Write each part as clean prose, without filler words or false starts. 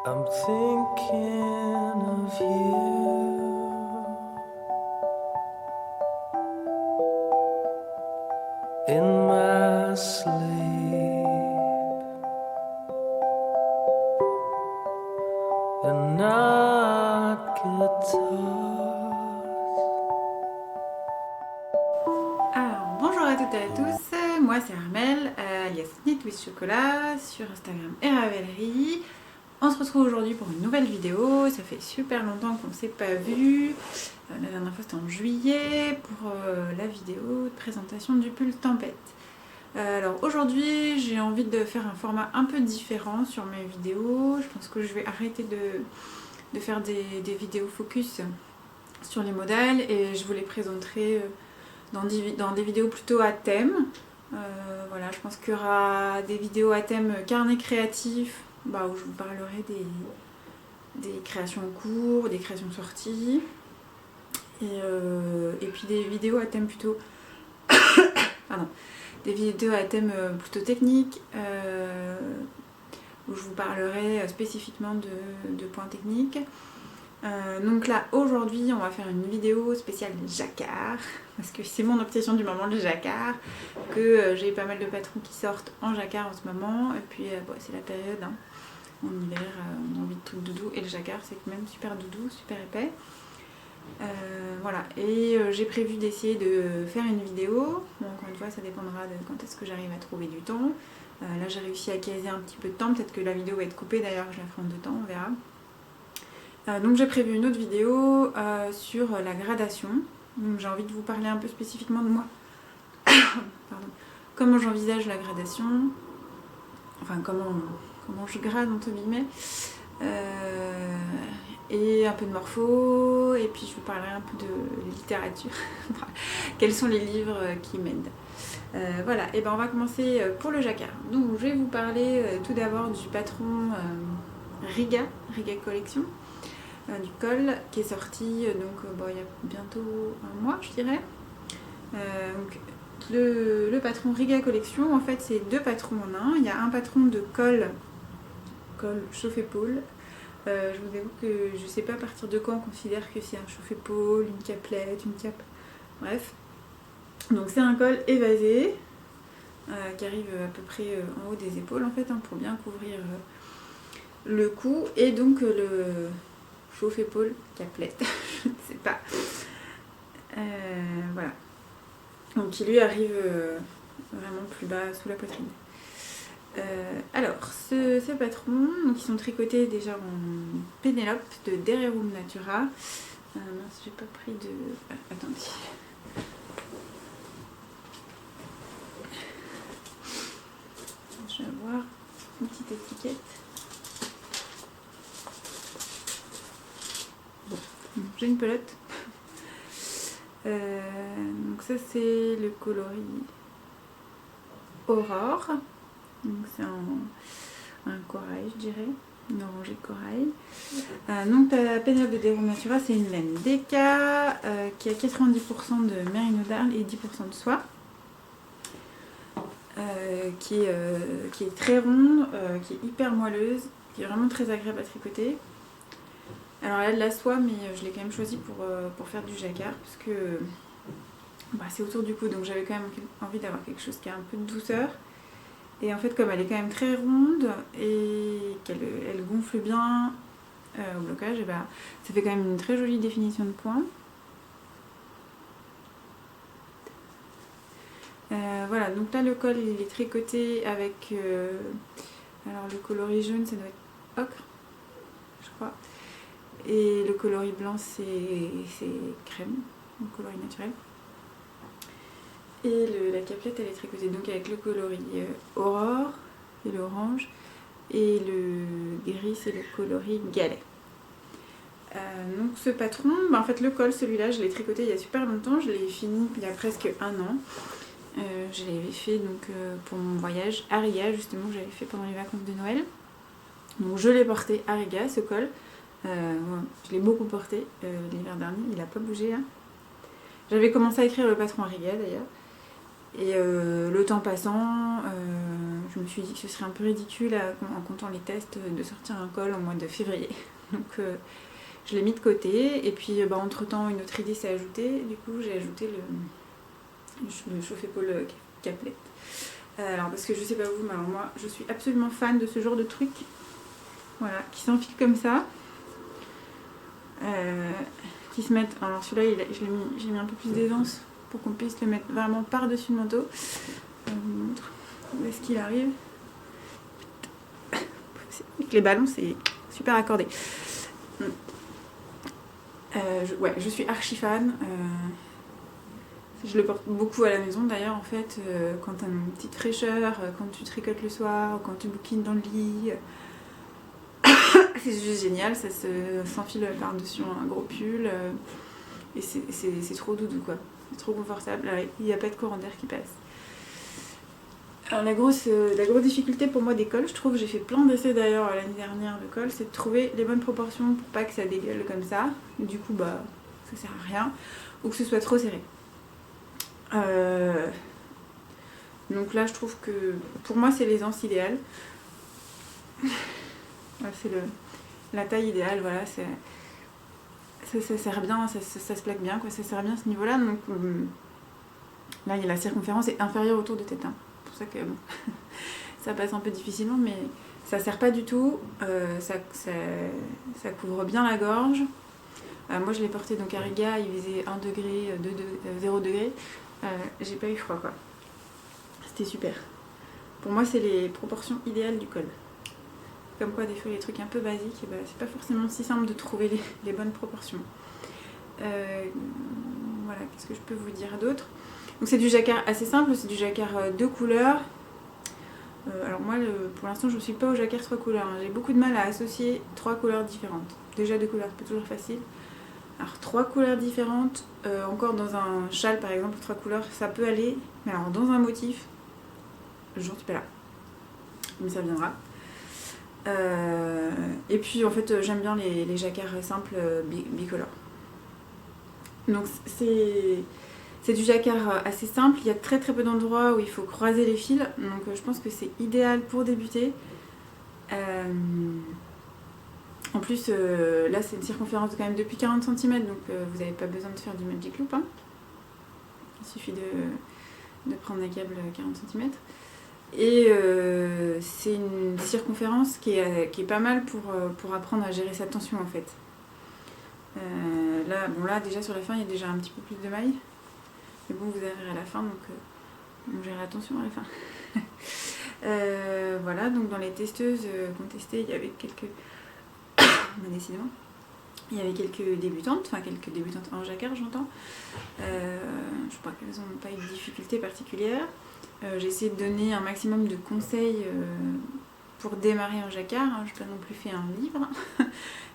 I'm thinking of you in my sleep, and not guitars. Alors, bonjour à toutes et à tous, moi c'est Armelle, alias Knit with Chocolat, sur Instagram et Ravelry. On se retrouve aujourd'hui pour une nouvelle vidéo, ça fait super longtemps qu'on ne s'est pas vu. La dernière fois c'était en juillet pour la vidéo de présentation du pull Tempête. Alors aujourd'hui j'ai envie de faire un format un peu différent sur mes vidéos. Je pense que je vais arrêter de faire des vidéos focus sur les modèles et je vous les présenterai dans des vidéos plutôt à thème. Voilà, je pense qu'il y aura des vidéos à thème carnet créatif, où je vous parlerai des créations en cours, des créations sorties, et puis des vidéos à thème plutôt pardon, des vidéos à thème plutôt technique, où je vous parlerai spécifiquement de points techniques. Donc là aujourd'hui on va faire une vidéo spéciale jacquard parce que c'est mon obsession du moment, le jacquard, que j'ai pas mal de patrons qui sortent en jacquard en ce moment, et puis c'est la période, hein. En hiver on a envie de trucs doudou et le jacquard c'est même super doudou, super épais. Voilà, et j'ai prévu d'essayer de faire une vidéo. Bon, encore une fois ça dépendra de quand est-ce que j'arrive à trouver du temps. Là j'ai réussi à caser un petit peu de temps, peut-être que la vidéo va être coupée d'ailleurs, je la ferai en 2 temps, on verra. Donc j'ai prévu une autre vidéo sur la gradation. Donc j'ai envie de vous parler un peu spécifiquement de moi. Pardon. Comment j'envisage la gradation. Enfin comment je grade entre guillemets. Et un peu de morpho. Et puis je vous parlerai un peu de littérature. Quels sont les livres qui m'aident. Voilà, et ben on va commencer pour le jacquard. Donc je vais vous parler tout d'abord du patron Riga Collection. Du col qui est sorti il y a bientôt un mois je dirais. Donc, le patron Riga Collection, en fait c'est 2 patrons en un. Il y a un patron de col chauffe-épaule. Je vous avoue que je sais pas à partir de quand on considère que c'est un chauffe-épaule, une capelette, une cape, bref. Donc c'est un col évasé qui arrive à peu près en haut des épaules en fait, hein, pour bien couvrir le cou, et donc le chauffe-épaule, caplette, je ne sais pas. Voilà. Donc qui lui arrive vraiment plus bas sous la poitrine. Alors, ce patron, donc ils sont tricotés déjà en Pénélope de Dererum Natura. Mince, j'ai pas pris de... Ah, attendez. Je vais avoir une petite étiquette. J'ai une pelote. Donc ça c'est le coloris Aurore. Donc c'est un corail je dirais, une orangée de corail. Donc la Pénélope de Dererum Natura c'est une laine DK qui a 90% de mérino d'Arles et 10% de soie. Qui est très ronde, qui est hyper moelleuse, qui est vraiment très agréable à tricoter. Alors elle a de la soie, mais je l'ai quand même choisi pour faire du jacquard parce que c'est autour du cou, donc j'avais quand même envie d'avoir quelque chose qui a un peu de douceur. Et en fait comme elle est quand même très ronde et qu'elle gonfle bien au blocage, et ça fait quand même une très jolie définition de point. Voilà, donc là le col il est tricoté avec alors le coloris jaune ça doit être ocre je crois, et le coloris blanc c'est crème, le coloris naturel, et la caplette elle est tricotée donc avec le coloris aurore et l'orange, et le gris c'est le coloris galet. Donc ce patron, en fait le col celui-là je l'ai tricoté il y a super longtemps, je l'ai fini il y a presque 1 an. Je l'avais fait donc, pour mon voyage à Riga justement, que j'avais fait pendant les vacances de Noël. Donc je l'ai porté à Riga ce col. Je l'ai beaucoup porté l'hiver dernier, il n'a pas bougé là. J'avais commencé à écrire le patron à Riga d'ailleurs. Et le temps passant, je me suis dit que ce serait un peu ridicule en comptant les tests de sortir un col au mois de février. Donc je l'ai mis de côté et puis entre temps une autre idée s'est ajoutée. Du coup j'ai ajouté le chauffe-épaule Caplet. Alors parce que je sais pas vous, mais alors moi je suis absolument fan de ce genre de truc. Voilà, qui s'enfile comme ça. Qui se mettent. Alors celui-là j'ai mis un peu plus d'aisance pour qu'on puisse le mettre vraiment par-dessus le manteau. Je vous montre où est-ce qu'il arrive. Avec les ballons c'est super accordé. Je suis archi fan. Je le porte beaucoup à la maison d'ailleurs en fait, quand t'as une petite fraîcheur, quand tu tricotes le soir, quand tu bouquines dans le lit. C'est juste génial, ça s'enfile par-dessus un gros pull et c'est trop doudou quoi. C'est trop confortable, il n'y a pas de courant d'air qui passe. Alors la grosse difficulté pour moi des cols, je trouve, j'ai fait plein d'essais d'ailleurs l'année dernière de cols, c'est de trouver les bonnes proportions pour pas que ça dégueule comme ça. Et du coup ça sert à rien, ou que ce soit trop serré. Donc là je trouve que pour moi c'est l'aisance idéale. C'est la taille idéale, voilà, ça sert bien, ça se plaque bien, quoi, ça sert bien à ce niveau-là. Donc là, la circonférence est inférieure autour de tête. Hein. C'est pour ça que bon, ça passe un peu difficilement, mais ça sert pas du tout. Ça couvre bien la gorge. Moi, je l'ai porté donc à Riga, il faisait 1 degré, 0 degré. J'ai pas eu froid, quoi. C'était super. Pour moi, c'est les proportions idéales du col. Comme quoi, des fois, les trucs un peu basiques, c'est pas forcément si simple de trouver les bonnes proportions. Voilà, qu'est-ce que je peux vous dire d'autre? Donc c'est du jacquard assez simple, c'est du jacquard 2 couleurs. Alors moi, pour l'instant, je ne suis pas au jacquard 3 couleurs. Hein. J'ai beaucoup de mal à associer 3 couleurs différentes. Déjà 2 couleurs, c'est pas toujours facile. Alors 3 couleurs différentes, encore dans un châle par exemple, 3 couleurs, ça peut aller. Mais alors dans un motif, j'en suis pas là. Mais ça viendra. Et puis en fait j'aime bien les jacquards simples bicolores. Donc c'est du jacquard assez simple, il y a très très peu d'endroits où il faut croiser les fils, donc je pense que c'est idéal pour débuter. En plus là c'est une circonférence quand même depuis 40 cm, donc vous n'avez pas besoin de faire du magic loop. Hein. Il suffit de prendre un câble 40 cm. Et c'est une circonférence qui est pas mal pour apprendre à gérer sa tension en fait. Là déjà sur la fin il y a déjà un petit peu plus de mailles. Mais bon vous arriverez à la fin donc on gère la tension à la fin. Voilà, donc dans les testeuses qu'on testait il y avait quelques... décidément. Il y avait quelques débutantes en jacquard j'entends. Je crois qu'elles n'ont pas eu de difficultés particulières. J'ai essayé de donner un maximum de conseils pour démarrer en jacquard. Hein. Je n'ai pas non plus fait un livre,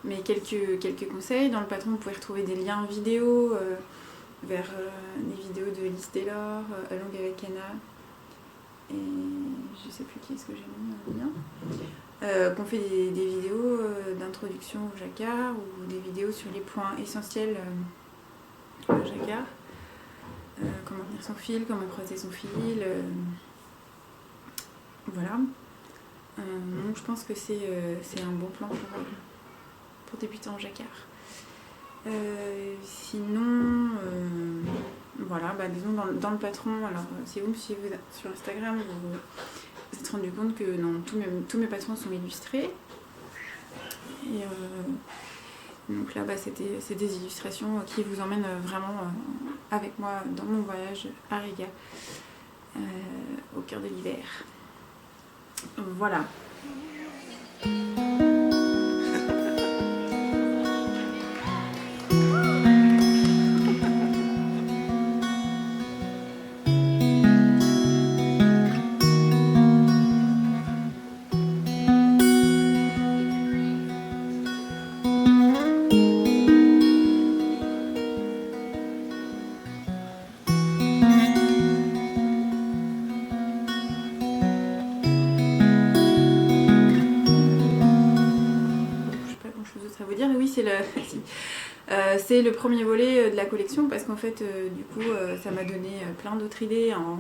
mais quelques conseils. Dans le patron, vous pouvez retrouver des liens vidéo vers des vidéos de Liz Taylor, Along avec Anna, et je sais plus qui est-ce que j'ai mis en lien. Qu'on fait des vidéos d'introduction au jacquard ou des vidéos sur les points essentiels au jacquard. Comment tenir son fil, comment croiser son fil, voilà. Donc je pense que c'est un bon plan pour débuter en jacquard. Sinon, voilà, disons dans le patron, alors si vous me suivez sur Instagram, vous vous êtes rendu compte que non, tous mes patrons sont illustrés. Et donc là, c'est des illustrations qui vous emmènent vraiment avec moi dans mon voyage à Riga, au cœur de l'hiver. Voilà. C'est le premier volet de la collection parce qu'en fait, du coup, ça m'a donné plein d'autres idées en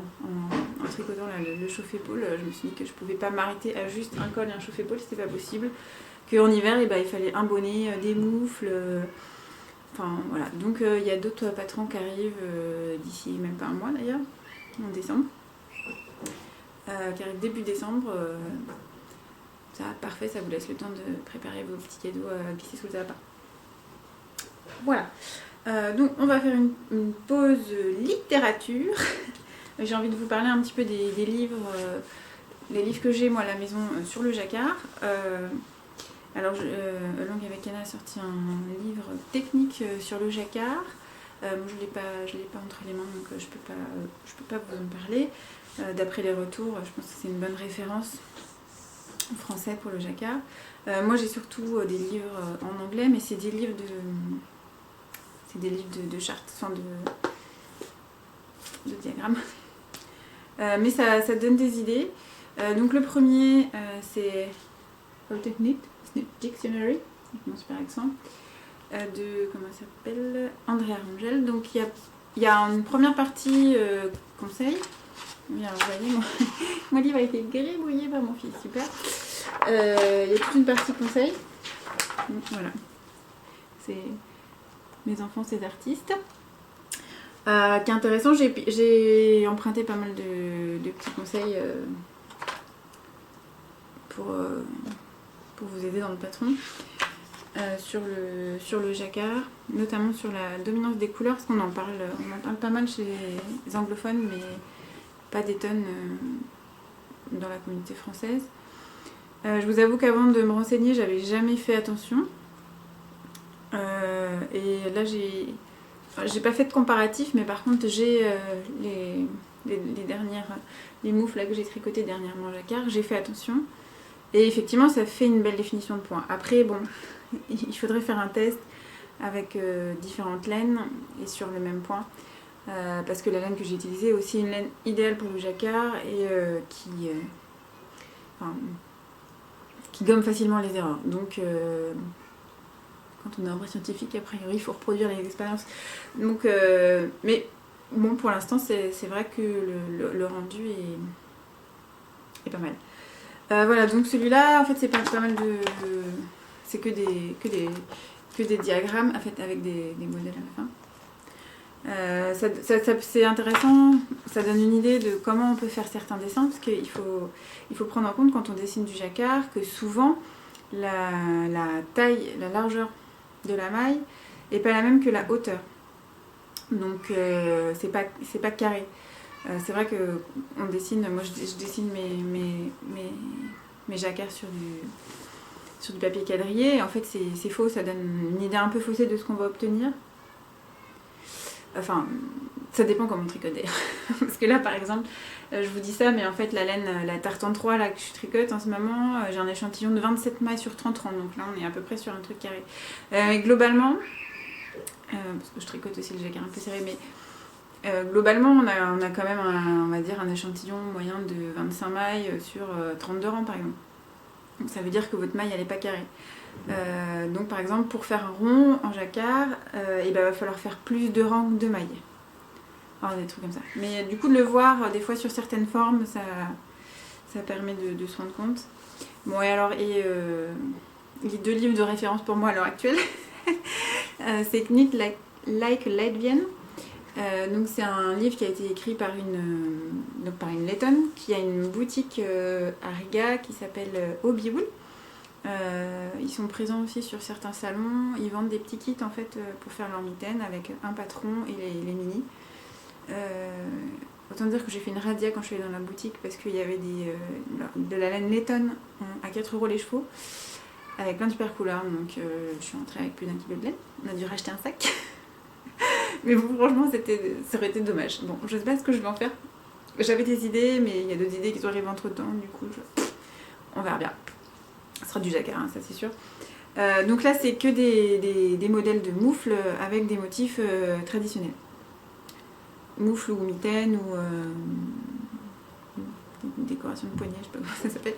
tricotant le chauffe-épaule. Je me suis dit que je pouvais pas m'arrêter à juste un col et un chauffe-épaule, c'était pas possible. Qu'en hiver, il fallait un bonnet, des moufles. Enfin voilà. Donc il y a d'autres patrons qui arrivent d'ici même pas un mois d'ailleurs, en décembre. Qui arrivent début décembre. Ça, parfait, ça vous laisse le temps de préparer vos petits cadeaux à glisser sous le sapin. Voilà. Donc on va faire une pause littérature. J'ai envie de vous parler un petit peu des livres, les livres que j'ai moi à la maison sur le jacquard. Alors Langue avec Anna a sorti un livre technique sur le jacquard. Moi je l'ai pas entre les mains, donc je peux pas vous en parler. D'après les retours, je pense que c'est une bonne référence en français pour le jacquard. Moi j'ai surtout des livres en anglais, mais c'est des livres de chartes, enfin de diagrammes. Mais ça donne des idées. Donc le premier c'est Polytechnic Dictionary, mon super accent, de, comment ça s'appelle, Andrea Rangel. Donc il y a une première partie conseil. Oui, alors, vous voyez, mon livre a été gribouillé par mon fils, super. Il y a toute une partie conseil. Donc, voilà, c'est mes enfants, ces artistes. Qui est intéressant, j'ai emprunté pas mal de petits conseils pour vous aider dans le patron. Sur le jacquard, notamment sur la dominance des couleurs, parce qu'on en parle pas mal chez les anglophones, mais pas des tonnes dans la communauté française. Je vous avoue qu'avant de me renseigner, j'avais jamais fait attention. Et là, j'ai pas fait de comparatif, mais par contre, j'ai les moufles là que j'ai tricotées dernièrement en jacquard, j'ai fait attention. Et effectivement, ça fait une belle définition de point. Après, bon, il faudrait faire un test avec différentes laines et sur le même point. Parce que la laine que j'ai utilisée est aussi une laine idéale pour le jacquard et qui gomme facilement les erreurs. Donc, quand on est en vrai scientifique, a priori, il faut reproduire les expériences. Donc, mais bon, pour l'instant, c'est vrai que le rendu est pas mal. Voilà, donc celui-là, en fait, c'est pas mal de... C'est que des diagrammes, en fait, avec des modèles à la fin. C'est intéressant, ça donne une idée de comment on peut faire certains dessins, parce qu'il faut prendre en compte quand on dessine du jacquard que souvent la taille, la largeur de la maille n'est pas la même que la hauteur. Donc c'est pas carré. C'est vrai que on dessine, moi je dessine mes jacquards sur du papier quadrillé, et en fait c'est faux, ça donne une idée un peu faussée de ce qu'on va obtenir. Enfin, ça dépend comment on tricote d'ailleurs. Parce que là, par exemple, je vous dis ça, mais en fait, la laine, la Tartan 3 là, que je tricote en ce moment, j'ai un échantillon de 27 mailles sur 30 rangs. Donc là, on est à peu près sur un truc carré. Globalement, parce que je tricote aussi le jacquard un peu serré, mais globalement, on a quand même, on va dire, un échantillon moyen de 25 mailles sur 32 rangs, par exemple. Donc ça veut dire que votre maille, elle n'est pas carrée. Donc par exemple pour faire un rond en jacquard, il va falloir faire plus de rangs de mailles. Alors des trucs comme ça. Mais du coup de le voir des fois sur certaines formes, ça permet de se rendre compte. Bon et alors, les deux livres de référence pour moi à l'heure actuelle, c'est Knit Like a Latvian. Donc c'est un livre qui a été écrit par une lettonne qui a une boutique à Riga qui s'appelle Hobbywool. Ils sont présents aussi sur certains salons, ils vendent des petits kits en fait pour faire leur mitaine avec un patron et les mini. Autant dire que j'ai fait une radia quand je suis allée dans la boutique parce qu'il y avait de la laine lettonne à 4 € les chevaux avec plein de super couleurs, donc je suis rentrée avec plus d'1 kilo de laine. On a dû racheter un sac. Mais bon, franchement ça aurait été dommage. Bon, je sais pas ce que je vais en faire. J'avais des idées, mais il y a d'autres idées qui sont arrivées entre temps, du coup on verra bien. Ce sera du jacquard, hein, ça c'est sûr. Donc là, c'est que des modèles de moufles avec des motifs traditionnels. Moufles ou mitaines ou décoration de poignet, je sais pas comment ça s'appelle.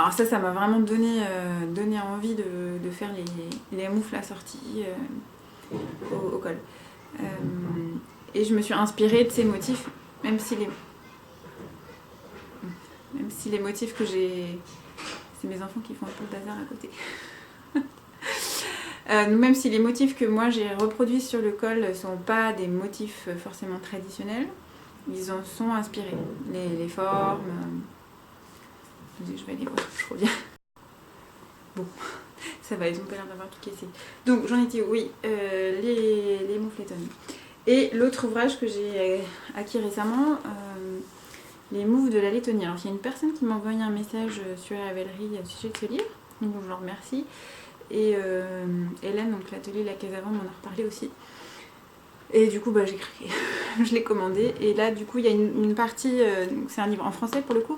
Alors ça m'a vraiment donné envie de faire les moufles assortis au col. Et je me suis inspirée de ces motifs, même si les motifs que j'ai... C'est mes enfants qui font un peu le bazar à côté. Même si les motifs que moi j'ai reproduits sur le col ne sont pas des motifs forcément traditionnels, ils en sont inspirés. Les formes... Je vais aller voir, je reviens. Bon, ça va, ils ont pas l'air d'avoir tout cassé. Donc j'en étais, oui, les moufletons. Et l'autre ouvrage que j'ai acquis récemment, les moufles de la Lettonie. Alors il y a une personne qui m'a envoyé un message sur Ravelry au sujet de ce livre, donc je leur remercie. Et Hélène, donc l'atelier La Case Avant, m'en a reparlé aussi. Et du coup, j'ai craqué. Je l'ai commandé. Et là, du coup, il y a une partie, c'est un livre en français pour le coup,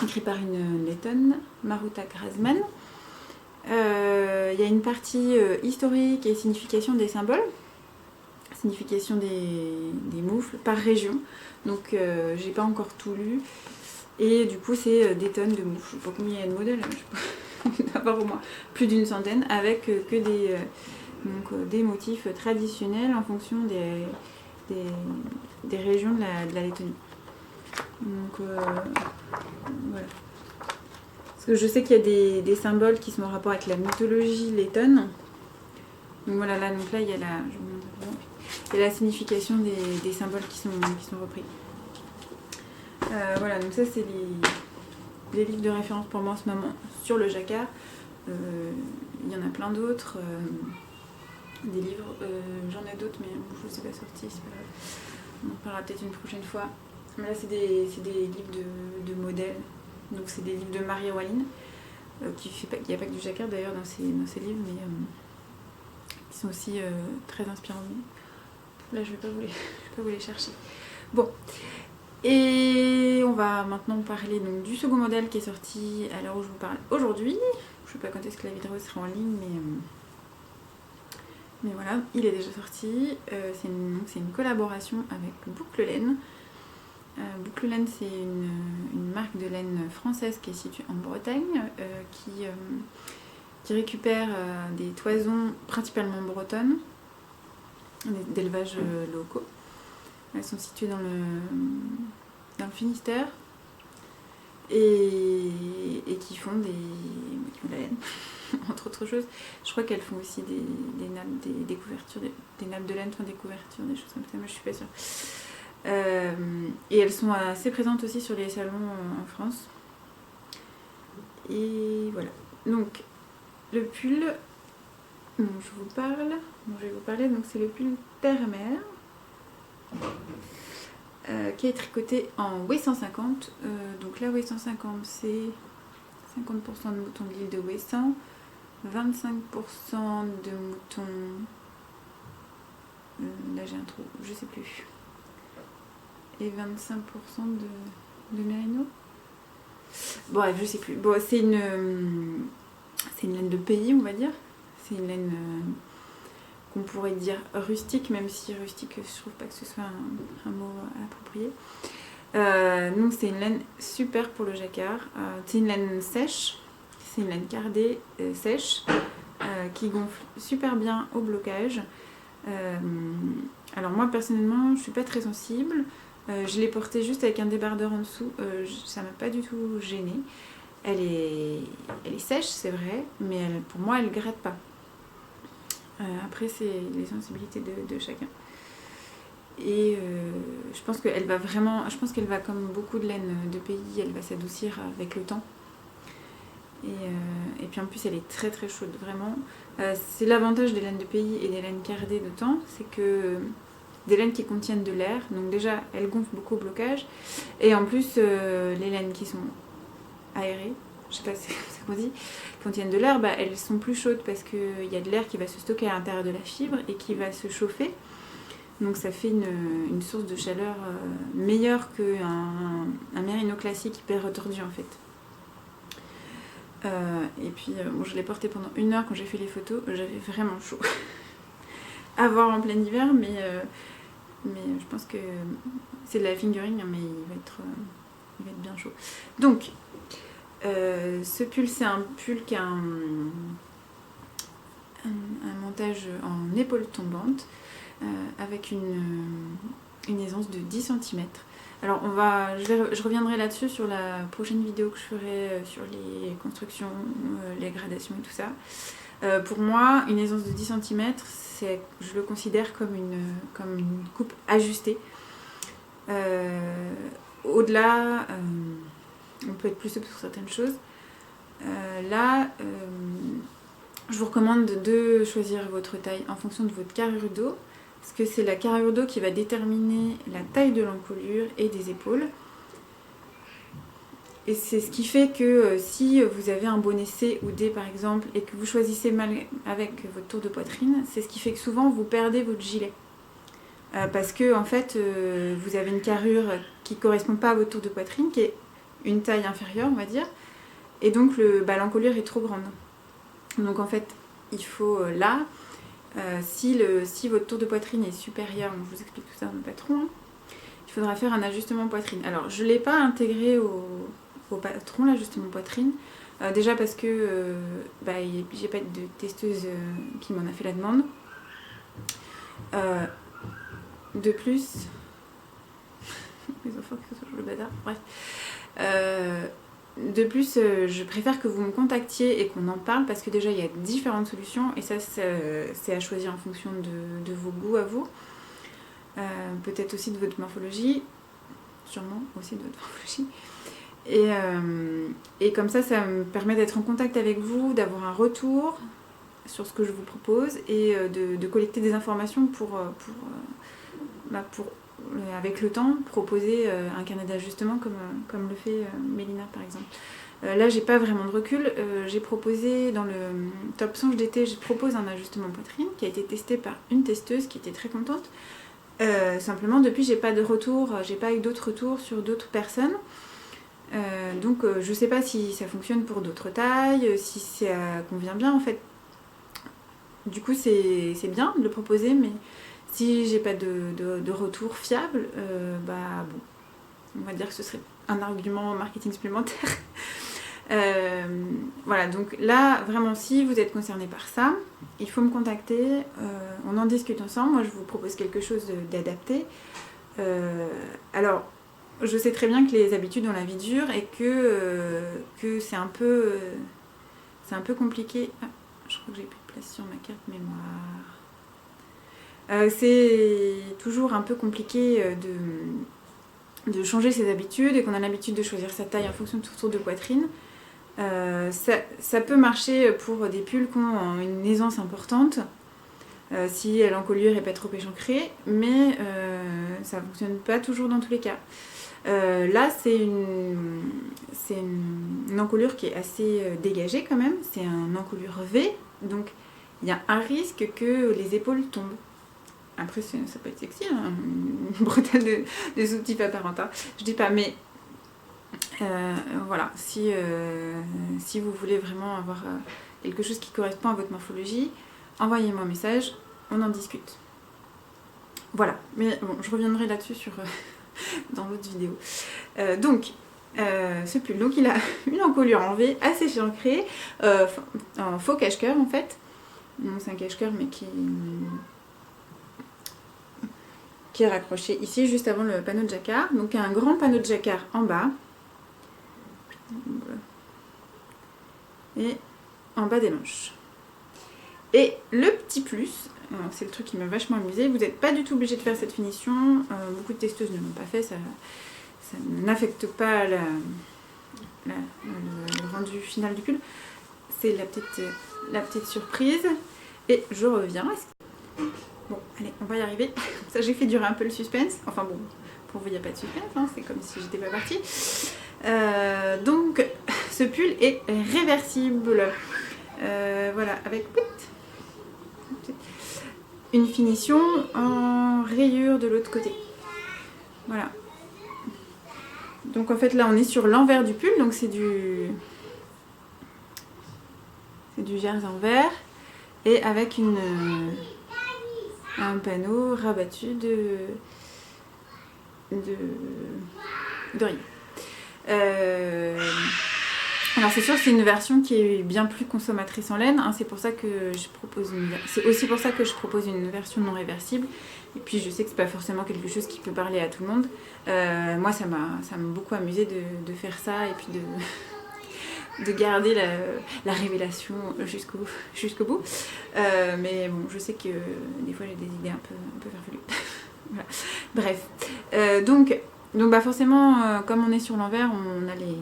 écrit par une lettonne, Maruta Grazman. Il y a une partie historique et signification des symboles, signification des moufles par région. Donc j'ai pas encore tout lu. Et du coup c'est des tonnes de moufles. Je sais pas combien il y a de modèles, je sais pas, d'avoir au moins plus d'une centaine, avec que des motifs traditionnels en fonction des régions de la Lettonie. Donc voilà. Parce que je sais qu'il y a des symboles qui sont en rapport avec la mythologie lettonne. Donc voilà, là il y a la signification des symboles qui sont repris. Voilà, donc ça c'est les livres de référence pour moi en ce moment sur le jacquard. Il y en a plein d'autres. Des livres, j'en ai d'autres mais je ne sais pas sorti, c'est pas grave. On en parlera peut-être une prochaine fois. Mais là c'est des livres de modèles. Donc c'est des livres de Marie Walline. Il n'y a pas que du jacquard d'ailleurs dans ces livres, mais qui sont aussi très inspirants. Là je vais pas vous les chercher. Bon. Et on va maintenant parler donc, du second modèle qui est sorti à l'heure où je vous parle aujourd'hui. Je ne sais pas quand est-ce que la vidéo sera en ligne, mais voilà, il est déjà sorti. C'est une collaboration avec Boucle Laine. Boucle Laine, c'est une marque de laine française qui est située en Bretagne, qui récupère des toisons principalement bretonnes, d'élevage locaux. Elles sont situées dans le Finistère et qui font de la laine, entre autres choses. Je crois qu'elles font aussi des nappes, des couvertures, des nappes de laine font des couvertures, des choses comme ça, mais je suis pas sûre. Et elles sont assez présentes aussi sur les salons en France. Et voilà. Donc, le pull dont je vais vous parler, donc c'est le pull Père-Mère. Qui est tricoté en W150. Donc la W150 c'est 50% de mouton de l'île de Ouessant, 25% de mouton... là j'ai un trou, je sais plus. Et 25% de mérino. Bon, bref, je sais plus. Bon, c'est une laine de pays, on va dire. C'est une laine... qu'on pourrait dire rustique, même si rustique, je trouve pas que ce soit un mot approprié. Donc c'est une laine super pour le jacquard. C'est une laine sèche, c'est une laine cardée sèche, qui gonfle super bien au blocage. Alors moi personnellement, je suis pas très sensible. Je l'ai portée juste avec un débardeur en dessous, ça m'a pas du tout gênée. Elle est sèche, c'est vrai, mais pour moi, elle gratte pas. Après, c'est les sensibilités de chacun. Et je pense qu'elle va comme beaucoup de laine de pays, elle va s'adoucir avec le temps. Et puis en plus, elle est très très chaude, vraiment. C'est l'avantage des laines de pays et des laines cardées de temps, c'est que des laines qui contiennent de l'air, donc déjà, elles gonflent beaucoup au blocage. Et en plus, les laines qui sont aérées, je sais pas si c'est qu'on dit, contiennent de l'air, elles sont plus chaudes parce qu'il y a de l'air qui va se stocker à l'intérieur de la fibre et qui va se chauffer. Donc ça fait une source de chaleur meilleure qu'un mérino classique hyper retordu en fait. Et puis je l'ai porté pendant 1 heure quand j'ai fait les photos, j'avais vraiment chaud. À voir en plein hiver, mais je pense que c'est de la fingering, mais il va être bien chaud. Donc Ce pull, c'est un pull qui a un montage en épaule tombante avec une aisance de 10 cm. Alors je reviendrai là-dessus sur la prochaine vidéo que je ferai sur les constructions, les gradations et tout ça. Pour moi, une aisance de 10 cm, je le considère comme une coupe ajustée. Au-delà, on peut être plus souple sur certaines choses. Je vous recommande de choisir votre taille en fonction de votre carrure d'eau, parce que c'est la carrure d'eau qui va déterminer la taille de l'encolure et des épaules. Et c'est ce qui fait que si vous avez un bonnet C ou D par exemple, et que vous choisissez mal avec votre tour de poitrine, c'est ce qui fait que souvent vous perdez votre gilet. Parce que en fait, vous avez une carrure qui ne correspond pas à votre tour de poitrine, qui est une taille inférieure, on va dire, et donc l'encolure est trop grande. Donc en fait, il faut si votre tour de poitrine est supérieur, je vous explique tout ça dans le patron, hein, il faudra faire un ajustement poitrine. Alors je ne l'ai pas intégré au patron, l'ajustement poitrine, déjà parce que j'ai pas de testeuse qui m'en a fait la demande. De plus, les enfants qui sont le bazar, bref. De plus, je préfère que vous me contactiez et qu'on en parle parce que déjà il y a différentes solutions et ça c'est à choisir en fonction de vos goûts à vous. Peut-être aussi de votre morphologie, sûrement aussi de votre morphologie. Et comme ça me permet d'être en contact avec vous, d'avoir un retour sur ce que je vous propose et de collecter des informations pour avec le temps, proposer un carnet d'ajustement comme le fait Mélina par exemple. Là, j'ai pas vraiment de recul. J'ai proposé dans le top songe d'été, je propose un ajustement poitrine qui a été testé par une testeuse qui était très contente. Simplement, depuis, j'ai pas de retour, j'ai pas eu d'autres retours sur d'autres personnes. Donc, je sais pas si ça fonctionne pour d'autres tailles, si ça convient bien en fait. Du coup, c'est bien de le proposer, mais si j'ai pas de retour fiable, bon, on va dire que ce serait un argument marketing supplémentaire. Voilà, donc là, vraiment, si vous êtes concerné par ça, il faut me contacter, on en discute ensemble. Moi, je vous propose quelque chose d'adapté. Alors, je sais très bien que les habitudes ont la vie dure et que c'est un peu compliqué. Ah, je crois que j'ai plus de place sur ma carte mémoire. C'est toujours un peu compliqué de changer ses habitudes et qu'on a l'habitude de choisir sa taille en fonction de son tour de poitrine. Ça peut marcher pour des pulls qui ont une aisance importante, si l'encolure n'est pas trop échancrée, mais ça ne fonctionne pas toujours dans tous les cas. Là, c'est une encolure qui est assez dégagée quand même, c'est un encolure V, donc il y a un risque que les épaules tombent. Après, ça peut être sexy, hein, une bretelle de sous-type apparente, hein. Je dis pas, mais voilà, si vous voulez vraiment avoir quelque chose qui correspond à votre morphologie, envoyez-moi un message, on en discute. Voilà, mais bon, je reviendrai là-dessus dans l'autre vidéo. Ce pull, donc il a une encolure en V assez échancrée, en faux cache-cœur en fait. Donc c'est un cache-cœur mais qui est raccroché ici juste avant le panneau de jacquard. Donc un grand panneau de jacquard en bas et en bas des manches. Et le petit plus, c'est le truc qui m'a vachement amusé, vous n'êtes pas du tout obligé de faire cette finition, beaucoup de testeuses ne l'ont pas fait, ça n'affecte pas le rendu final du pull. C'est la petite surprise. Et je reviens. Bon, allez, on va y arriver. Ça, j'ai fait durer un peu le suspense. Enfin bon, pour vous, il n'y a pas de suspense, hein, c'est comme si j'étais pas partie. Donc, ce pull est réversible. Voilà, avec une finition en rayure de l'autre côté. Voilà. Donc en fait là on est sur l'envers du pull, donc c'est du jersey en vert et avec un panneau rabattu de rayures. Alors c'est sûr que c'est une version qui est bien plus consommatrice en laine, hein, c'est aussi pour ça que je propose une version non réversible. Et puis je sais que c'est pas forcément quelque chose qui peut parler à tout le monde. Moi ça m'a beaucoup amusé de faire ça et puis de garder la révélation jusqu'au bout. Mais bon, je sais que des fois j'ai des idées un peu farfelues. Voilà. Bref. Donc bah forcément, comme on est sur l'envers, on a les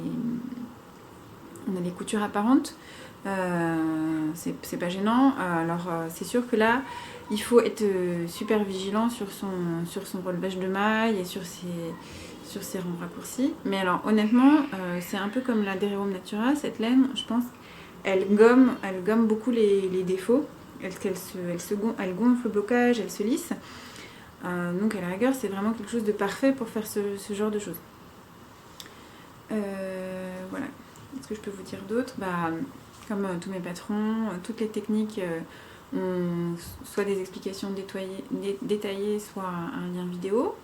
coutures apparentes. C'est pas gênant. Alors c'est sûr que là, il faut être super vigilant sur son relevage de mailles et sur ses rangs raccourcis. Mais alors honnêtement, c'est un peu comme la Derrium Natura, cette laine, je pense, elle gomme beaucoup les défauts. Elle gonfle le blocage, elle se lisse. Donc à la rigueur, c'est vraiment quelque chose de parfait pour faire ce genre de choses. Voilà. Qu'est-ce que je peux vous dire d'autre? Comme tous mes patrons, toutes les techniques ont soit des explications détaillées, soit un lien vidéo.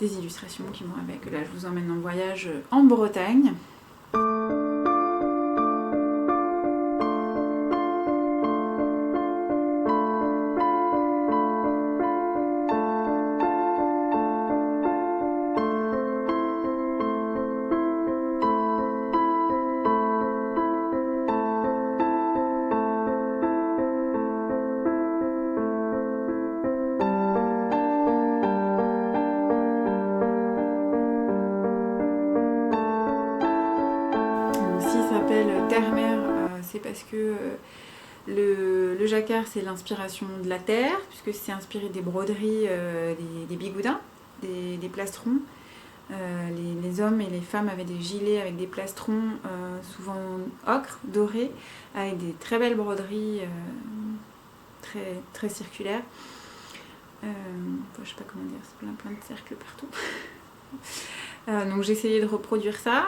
Des illustrations qui vont avec. Là, je vous emmène en voyage en Bretagne. Terre-mer, c'est parce que le jacquard c'est l'inspiration de la terre, puisque c'est inspiré des broderies, des bigoudins, des plastrons. Les hommes et les femmes avaient des gilets avec des plastrons, souvent ocre, dorés, avec des très belles broderies très, très circulaires. Je sais pas comment dire, c'est plein de cercles partout. Donc j'ai essayé de reproduire ça.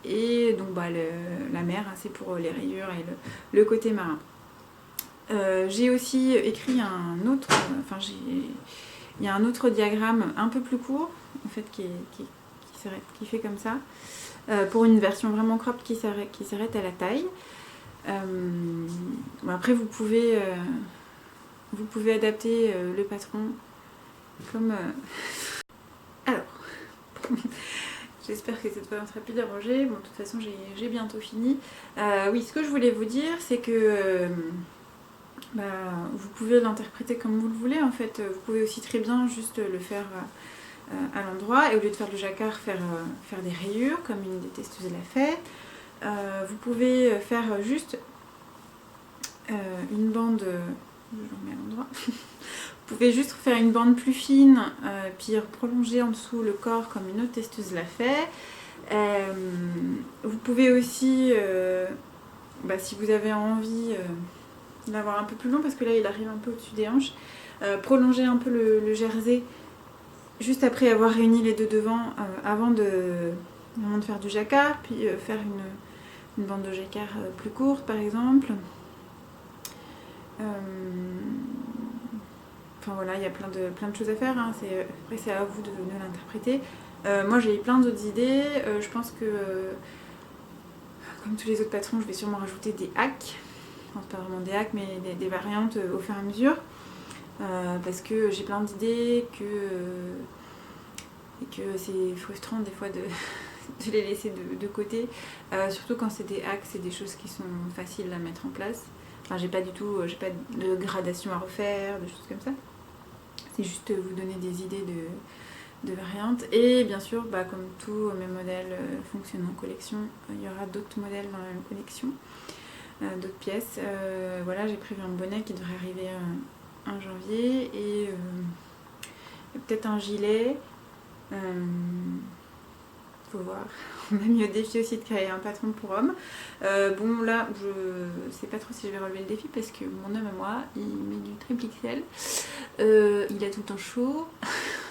Et donc la mer, c'est pour les rayures et le côté marin. J'ai aussi écrit il y a un autre diagramme un peu plus court, en fait, qui fait comme ça, pour une version vraiment crop qui s'arrête à la taille. Après, vous pouvez adapter le patron comme... Alors... J'espère que cette fois on ne sera plus dérangé. Bon, de toute façon, j'ai bientôt fini. Oui, ce que je voulais vous dire, c'est que vous pouvez l'interpréter comme vous le voulez. En fait, vous pouvez aussi très bien juste le faire à l'endroit et au lieu de faire le jacquard, faire des rayures comme une des testeuses l'a fait. Vous pouvez faire juste une bande. Je le remets à l'endroit. Vous pouvez juste faire une bande plus fine, puis prolonger en dessous le corps comme une autre testeuse l'a fait. Vous pouvez aussi, si vous avez envie d'avoir un peu plus long, parce que là il arrive un peu au-dessus des hanches, prolonger un peu le jersey juste après avoir réuni les deux devants avant de faire du jacquard, puis faire une bande de jacquard plus courte par exemple. Enfin voilà, il y a plein de choses à faire, hein. Après c'est à vous de l'interpréter. Moi j'ai plein d'autres idées, je pense que comme tous les autres patrons je vais sûrement rajouter des hacks, enfin pas vraiment des hacks mais des variantes au fur et à mesure, parce que j'ai plein d'idées et que c'est frustrant des fois de les laisser de côté, surtout quand c'est des hacks, c'est des choses qui sont faciles à mettre en place. Enfin, j'ai pas de gradation à refaire, des choses comme ça. C'est juste vous donner des idées de variantes. Et bien sûr, comme tous mes modèles fonctionnent en collection, il y aura d'autres modèles dans la même collection, d'autres pièces. Voilà, j'ai prévu un bonnet qui devrait arriver en janvier et peut-être un gilet. Faut voir. On m'a mis au défi aussi de créer un patron pour homme. Bon là, je sais pas trop si je vais relever le défi parce que mon homme à moi, il met du triple XL. Il a tout le temps chaud.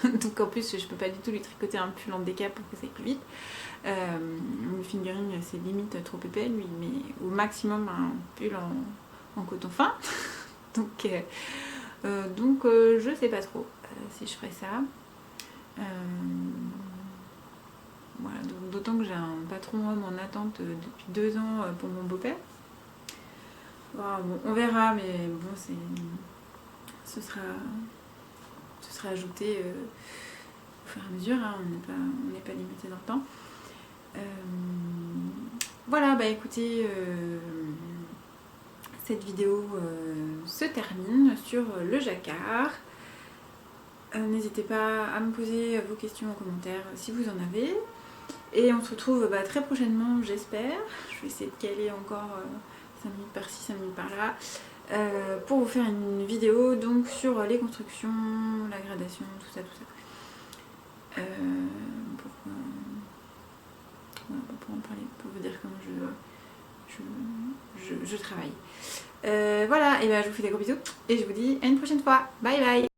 Donc en plus, je peux pas du tout lui tricoter un pull en décap pour que ça aille plus vite. Le fingering, c'est limite trop épais. Lui, il met au maximum un pull en coton fin. Donc je sais pas trop si je ferai ça. d'autant que j'ai un patron homme en attente depuis 2 ans pour mon beau-père. Bon, on verra, mais bon, ce sera ajouté au fur et à mesure, hein, on n'est pas limité dans le temps. Voilà, bah écoutez, cette vidéo se termine sur le jacquard. N'hésitez pas à me poser vos questions en commentaire si vous en avez. Et on se retrouve très prochainement, j'espère. Je vais essayer de caler encore 5 minutes par-ci, 5 minutes par-là. Pour vous faire une vidéo donc sur les constructions, la gradation, tout ça. Pour en parler, pour vous dire comment je travaille. Voilà, et ben je vous fais des gros bisous et je vous dis à une prochaine fois. Bye bye.